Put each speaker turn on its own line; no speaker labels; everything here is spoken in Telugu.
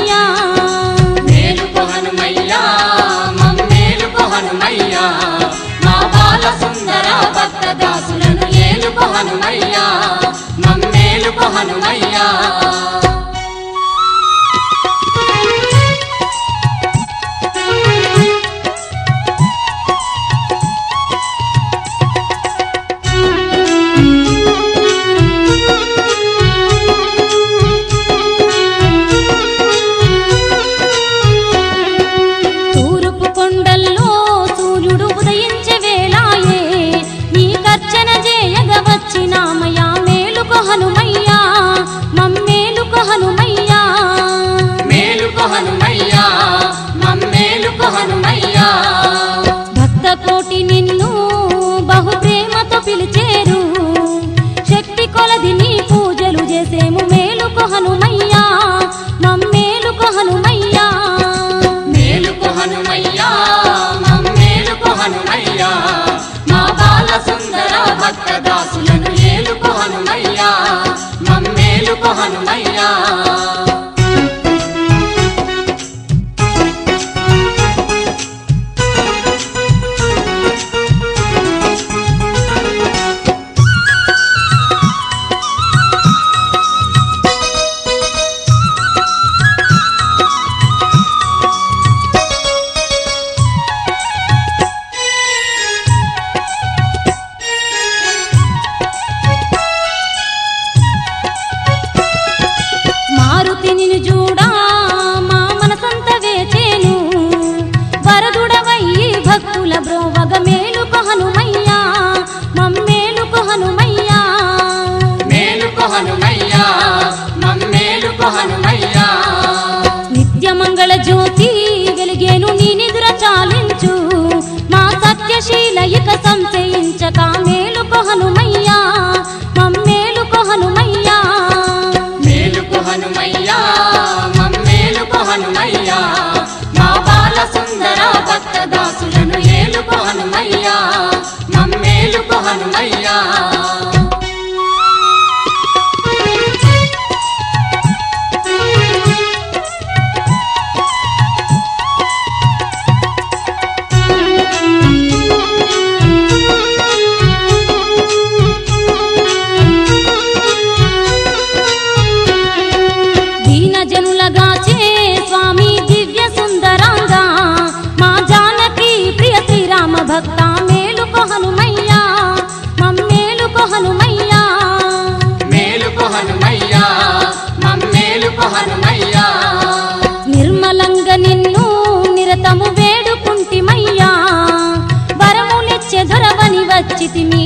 హనుమయ్యా
మేలుకో హనుమయ్యా మమ్మేలుకో హనుమయ్యా మా బాల సుందర భక్త దాసులను ఏలుకో హనుమయ్యా మమ్మేలుకో హనుమయ్యా
భక్త కోటి నిన్ను బహు ప్రేమతో పిలిచేరు శక్తి కొలది నీ పూజలు చేసేము మేలుకో హనుమయ్యా మమ్మేలుకో హనుమయ్యా
మేలుకో హనుమయ్యా మమ్మేలుకో హనుమయ్యా మా బాల సుందర భక్త దాసులను ఏలుకో హనుమయ్యా మమ్మేలుకో హనుమయ్యా
నిన్ను చూడా మా మనసంత వేచేను వరదుడవయ్యి భక్తుల బ్రోవగ మేలుకో హనుమయ్యా మమ్మేలుకో హనుమయ్యా
మేలుకో హనుమయ్యా మమ్మేలుకో హనుమయ్యా
నిత్య మంగళ జ్యోతి వెలిగేను నీ నిద్ర చాలించు మా సత్యశీల ఇక సంశయించక మేలుకో హనుమయ్యా మమ్మేలుకో హనుమయ్యా
మేలుకో హనుమయ్యా మమ్మేలుకో హనుమయ్యా మా బాల సుందర భక్త దాసులను ఏలుకో హనుమయ్యా మమ్మేలుకో హనుమయ్యా
జనులగాచే స్వామి దివ్య సుందరంగా మా జానకి ప్రియ శ్రీరామ భక్త మేలుకో హనుమయ్యా మమ్మేలుకో హనుమయ్యా
మేలుకో హనుమయ్యా మమ్మేలుకో హనుమయ్యా
నిర్మలంగా నిన్ను నిరతము వేడుకుంటిమయ్యా వరములిచ్చే దొరవని వచ్చితిమి